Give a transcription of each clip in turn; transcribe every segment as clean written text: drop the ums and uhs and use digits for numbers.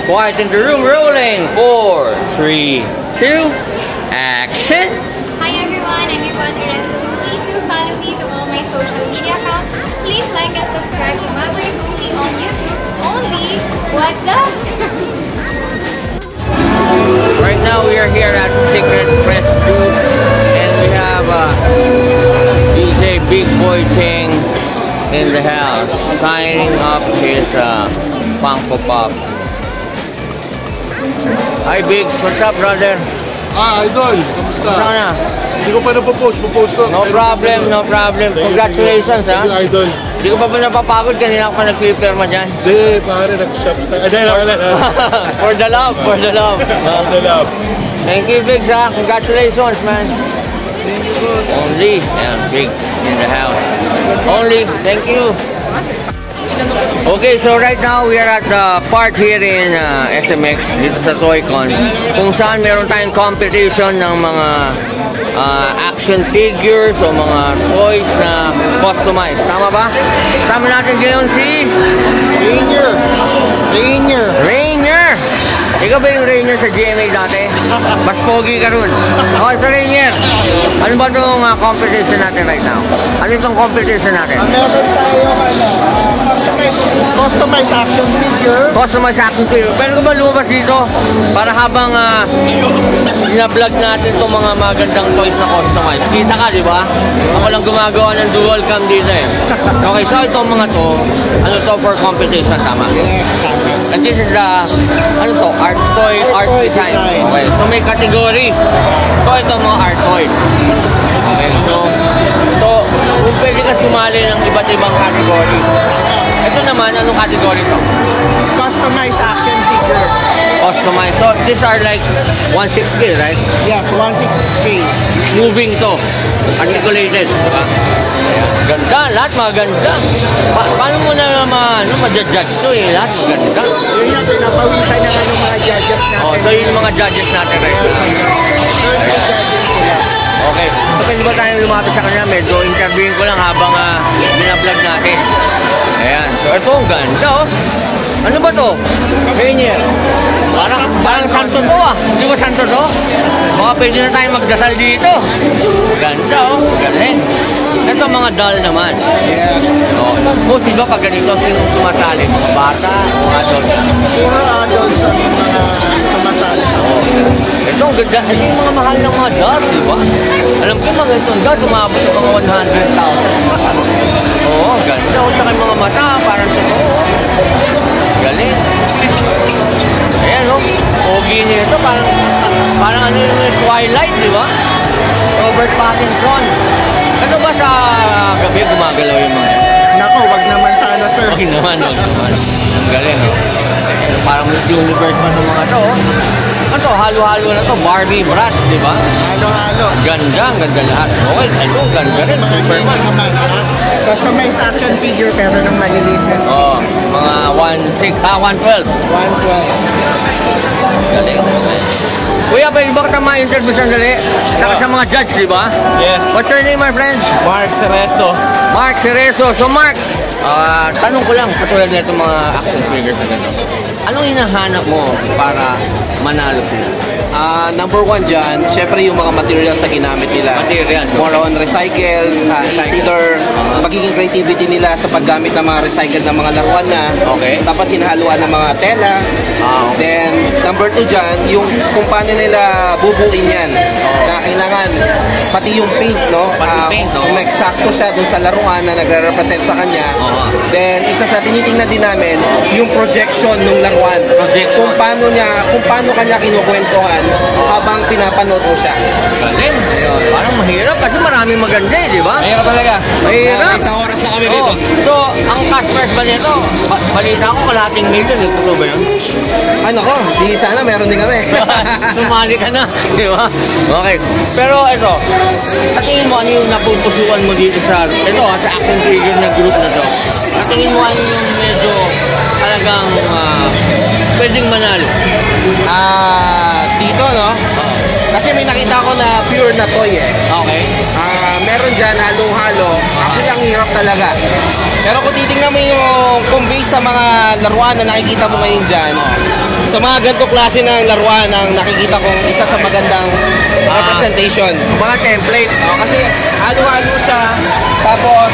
Quiet in the room, rolling. 4, 3, 2, action. Hi everyone, I'm Yvonne Rex. Please do follow me to all my social media accounts. Please like and subscribe to Maverick Only on YouTube. Only what the? Right now we are here at Secret Press 2 and we have DJ Big Boy Cheng in the house signing up his Funko Pop. Hi Biggs, what's up brother? Idol, kamusta? Sana? Hindi ko pa napopost, popost ko. No problem, no problem. Congratulations ha. Idol. Hindi ko pa napapagod, kanina ako pa nag-prepare dyan. Hindi, pare, nag-shop style. For the love, for the love. For the love. Thank you Biggs ha, congratulations man. Thank you boss. Only, and Biggs in the house. Only, thank you. Okay, so right now we are at the part here in SMX, dito sa Toy-Con, kung saan meron tayong competition ng mga action figures o mga toys na customized. Tama ba? Tama natin ngayon si Rainier! Ikaw ba yung Rainier sa GMA dati? Mas pogi ka ron. Okay, so Rainier, ano ba itong competition natin right now? Ano itong competition natin? Meron tayo customized action figure. Customized action figure. Pero ba lumabas dito para habang ina-vlog natin itong mga magandang toys na customized. Kita ka, di ba? Ako lang gumagawa ng dual cam dito eh. Okay, so itong mga to, ano to for competition, tama? Yes, tama. And this is the, ano to, art toy design. Okay, so may category. So itong mga art toy. Okay, so kung pwede ka sumali ng iba't ibang category. Ito naman, anong category to? Customized action figure. Customized. So these are like 1/6K, right? Yes, 1/6K. Moving to. Articulated. Diba? Ayan. Ganda. Lahat maganda. Paano mo na ma-judge to eh? Lahat maganda. Yun yung pinapawisan ng mga judges natin. Oh, so yun yung mga judges natin right now. Ayan. Okay. So pwede ba tayong lumapit sa kanya? Medyo interviewin ko lang habang binablog natin. Ayan. So ito ang ganda oh. Ano ba to? Rainier. Parang santo to ah. Hindi ba santo to? Baka pwede na tayong magdasal dito. Ganda oh. Galing. Ito mga doll naman. Yes. Oh. Most iba pag ganito, sinong sumasali? Mga bata o adult? Puro adults ang mga sumasali. Oh. Ito ang ganda. Ito yung mga mahal ng mga dolls, di ba? Alam ko mga itong dolls, umabot ng mga 100,000. Oo, ganda. O saka yung mga mata, parang totoo. Galing. Ayan o. Pogi niya ito. Parang ano yung Twilight, di ba? Robert Pattinson. Ano ba sa gabi gumagalaw yung mga yan? Nako, wag naman sana sir. Okay naman, wag naman. Ang galing o. Parang Miss Universe pa ng mga to. Ito, halo-halo na to. Barbie, Bratz, di ba? Halo-halo. Ganda, ang ganda lahat. Okay, ito, ganda rin. Superman. Customized action figure pero nang maliliit na. Oh, mga 112. 112. Galing. Okay. Kuya, pwede ba kita ma-interview sandali? Saka sa mga judge, di ba? Yes. What's your name, my friend? Mark Cerezo. Mark Cerezo. So, Mark, tanong ko lang, katulad na itong mga action figures na gano'n. Anong hinahanap mo para manalo sila? Number one dyan, syempre yung mga materials na ginamit nila. Material. More on recycle, either magiging creativity nila sa paggamit ng mga recycled na mga laruan na. Okay. Tapos hinahaluan ng mga tela. Then, number two dyan, yung kung paano nila bubuin yan. Na kailangan, pati yung paint, no? Pati paint, no? Kung eksakto siya dun sa laruan na nagre-represent sa kanya. Then, isa sa tinitingnan din namin, yung projection ng laruan. Projection. Kung paano kanya kinukwentuhan habang pinapanood mo siya. Galing. Parang mahirap kasi maraming maganda eh, di ba? Mahirap talaga. Mahirap. Isang oras na kami dito. So, ang customers ba nito? Balita ko kalating million eh. Puno ba yun? Ano ko? Di sana meron din kami. Sumali ka na. Di ba? Okay. Pero ito, sa tingin mo ano yung napupusuan mo dito sa action figure na group na to? Sa tingin mo ano yung medyo talagang pwedeng manalo? Dito, no? Kasi may nakita ko na pure na toy eh. Okay. Meron dyan halong-halo. Actually, ang hirap talaga. Pero kung titingnan mo yung kung based sa mga laruan na nakikita mo ngayon dyan, sa sa mga ganito klase ng laruan ang nakikita kong isa sa magandang representation. Mga template. Kasi halo-halo siya, tapos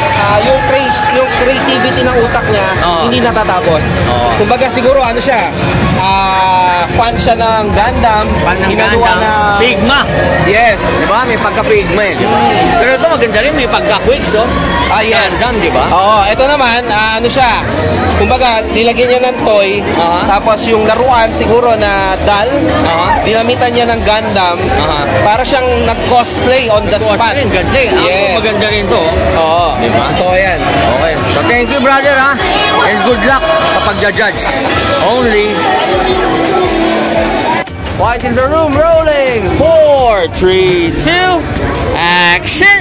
yung creativity ng utak niya hindi natatapos. Kumbaga siguro ano siya, fan siya ng Gundam, ginawa na Figma. Yes. Diba? May pagka-Figma eh, diba? Pero ito maganda rin, may pagka-Quicks, oh. Yes. Gundam, diba? Oo, ito naman, ano siya, kumbaga, nilagyan niya ng toy, tapos yung laruan siguro na doll, dinamitan niya ng Gundam, para siyang nag-cosplay on the spot. Ganda eh. Yes. Maganda rin to. Oo, Diba? Totoo yan. Okay. So thank you, brother, ha? And good luck sa pagja-judge. Only. White in the room, rolling. 4, 3, 2, action!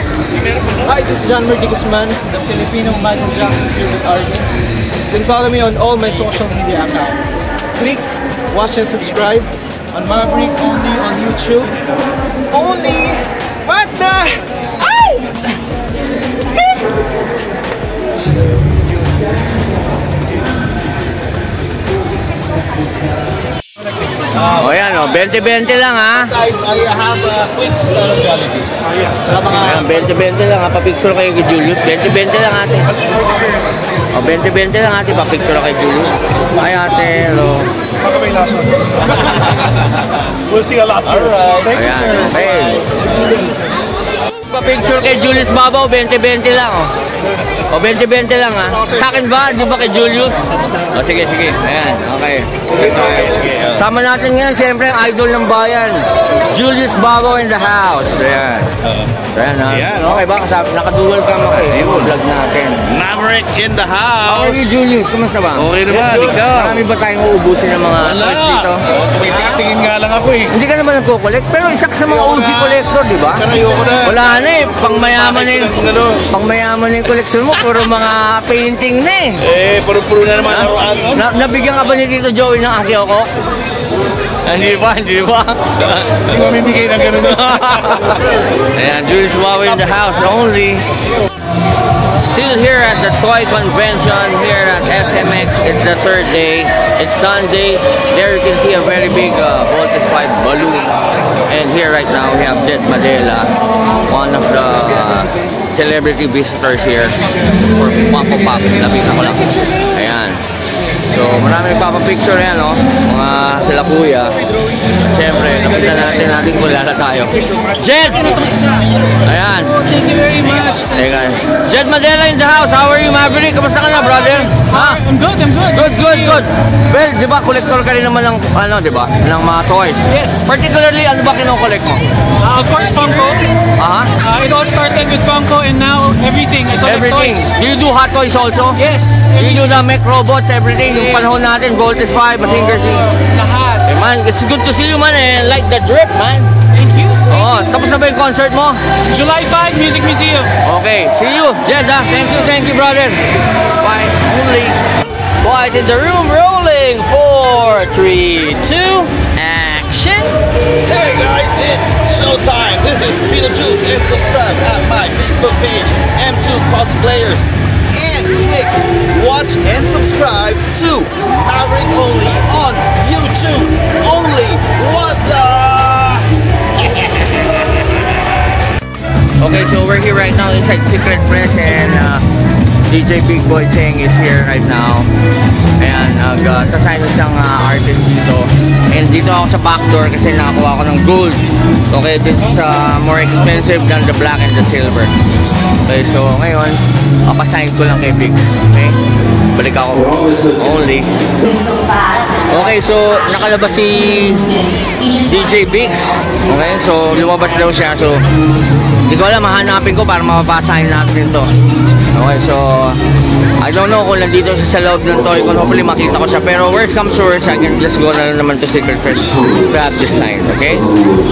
Hi, this is John Merdy Guzman, the Filipino Michael Jackson favorite artist. You can follow me on all my social media accounts. Click, watch, and subscribe on Maverick only on YouTube. Only. What the? Ow! O yan, o. 20-20 lang, ha? I have a quick style of Jollibee. Yes. Ayan, 20-20 lang, ha? Pa-picture kayo kay Julius. 20-20 lang, ate. O, 20-20 lang, ate. Pa-picture kay Julius. Hi, ate. Hello. We'll see a lot. Alright. Thank you, Ayan, sir. okay. Pa-picture kay Julius Babaw, 20-20 lang, o. O, 20-20 lang, ha? Sa akin ba? Di ba kay Julius? O, sige, sige. Ayan, okay. Sama natin ngayon, siyempre, ang idol ng bayan. Julius Babaw in the house. Ayan. Ayan, ha? Okay ba? Nakadual cam ako, eh. Yung vlog natin. Maverick in the How are house. you, Julius? Kumusta ba? Okay naman, ikaw. Marami ba tayong uubusin ng mga toys dito? Tingin nga lang ako eh. Hindi ka naman nagko-collect, pero isa ka sa mga OG collector, di ba? Pero ayoko na. Wala na eh, pangmayaman na yung, Ano? pangmayaman na yung collection mo, puro mga painting na eh. Puro-puro na naman laruan. Nabigyan ka ba ni Tito Joey ng Akioko? Hindi ba, hindi ba? Hindi ko mamimigay ng ganun. Ayan, Julius Babaw in the house only. Still here at the toy convention here at SMX. It's the third day. It's Sunday. There you can see a very big Voltes 5 balloon. And here right now we have Jed Madela, one of the celebrity visitors here for Funko Pop. Labing ako lang. Ayan. So marami nagpapapicture yan, no? Mga sila kuya. Siyempre, nakita natin kung lala tayo. Jed! Ayan. Thank you very much. Hey guys. Jed Madela in the house. How are you, Maverick? Kamusta ka na, brother? Ha? I'm good, I'm good. Good, good, good. Well, di ba, collector ka rin naman ng, ano, di ba? Ng mga toys. Yes. Particularly, ano ba kino-collect mo? Of course, Funko. Aha. It all started with Funko and now everything. I collect Everything. toys. Do you do hot toys also? Yes. Do you do the mech robots, everything? Yung panahon natin, Voltes 5, Mazinger Z. Lahat. Hey man, it's good to see you, man, and like the drip, man. Thank you. Oo, tapos na ba yung concert mo? July 5, Music Museum. Okay, see you, Jed, ha? Thank you, brother. Bye. Only. Quiet in the room, rolling. 4, 3, 2, action. Hey guys, it's showtime. This is Beetlejuice and subscribe at my Facebook page, M2 Cosplayers. And click watch and subscribe to Maverick Only on YouTube. Only. What the? Okay, so we're here right now inside Secret Press and DJ Big Boy Cheng is here right now. Ayan, nag-sasign siyang artist dito. And dito ako sa backdoor kasi nakakuha ako ng gold. Okay, this is more expensive than the black and the silver. Okay, so ngayon, papasign ko lang kay Big. Okay? Balik ako. Only. Okay, so nakalabas si DJ Biggs. Okay, so lumabas daw siya. So, hindi ko alam, mahanapin ko para mapapasahin natin ito. Okay, so I don't know kung nandito siya sa loob ng toy con. Hopefully makita ko siya. Pero worst comes to worst, I can just go na lang naman to Secret Press to grab this sign, okay?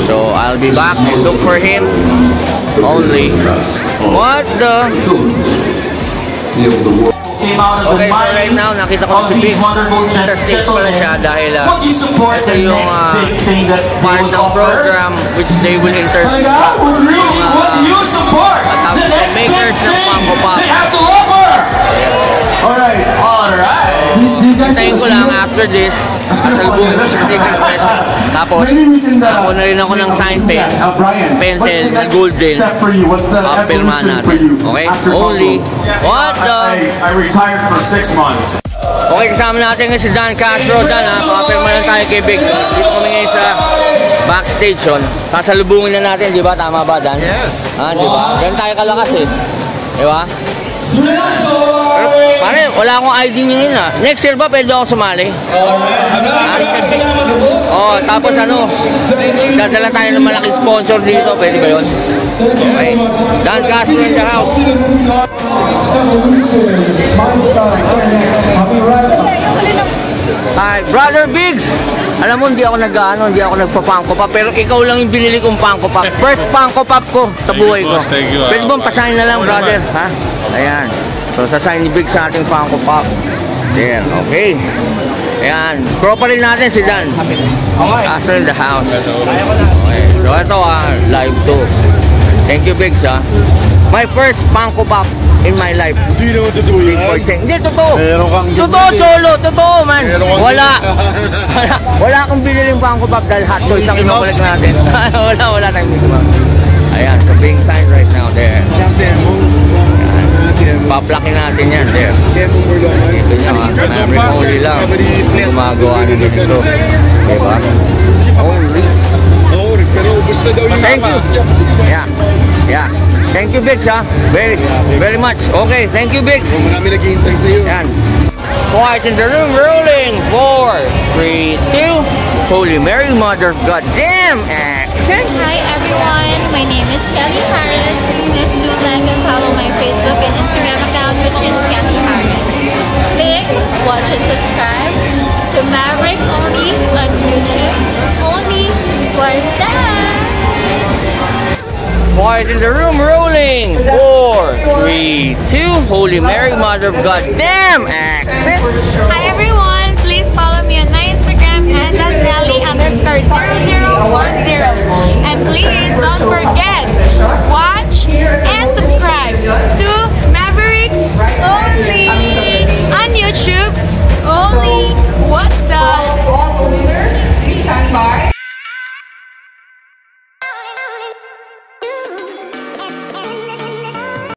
So I'll be back and look for him. Only. What the? Okay, so right now nakita ko si Big sa stage pala siya dahil ito yung part ng program which they will intersect makers ng Funko Pop. Alright. hintayin ko lang after this, kasalubungin ko sa Sticker Fest. Tapos, ako na rin ako ng sign pen, pencil, na golden, pirmahan natin. Okay? Only, what the? I retired for 6 months. Okay, kasama natin ngayon si Dan Castro. Dan, ha? Pakapirma lang tayo kay Big. Dito kami ngayon sa backstage yun. Sasalubungin na natin, di ba? Tama ba, Dan? Yes. Ha, di ba? Ganun tayo kalakas eh. Di ba? Pero, pare, wala akong ID niya yun ha. Next year ba pwede ako sumali? Oh, tapos ano, dadala tayo ng malaking sponsor dito. Pwede ba yun? Okay. Dan Castro in the house. Hi, Brother Biggs! Alam mo, hindi ako nagpa-Funko Pop, pero ikaw lang yung binili kong Funko Pop. First Funko Pop ko sa buhay ko. Pwede bang pasign na lang, brother? Ha? Ayan. So, sasign ni Biggs sa ating Funko Pop. There, okay. Ayan. Tropa rin natin si Dan. Castro in the house. Okay. So, ito live to. Thank you, Biggs, ha. My first Funko Pop in my life. Do you know what to do yun? Hindi, totoo. Meron kang Totoo, solo. Totoo, man. Meron kang Wala akong biniling Funko Pop dahil hot toys ang kinukulit natin. wala tayong Mickey Mouse. Ayan, so being signed right now there. Paplakin natin yan there. Ito niya, Maverick only lang. Gumagawa na nito. Diba? Only. Thank you. Yeah. Thank you, Biggs, ha? Very much. Okay, thank you, Biggs. Marami naghihintay sa'yo. Yan. Quiet in the room, rolling. 4, 3, 2. Holy Mary, Mother of God. Damn action. Hi everyone, my name is Kelly Harris. Please do like and follow my Facebook and Instagram account, which is Kelly Harris. Click, watch and subscribe to Maverick only on YouTube. Only for that. Quiet in the room, rolling. 4, 3, 2. Holy Mary, Mother of God. Damn action. Hi everyone, please follow me on my Instagram at Nelly_0010.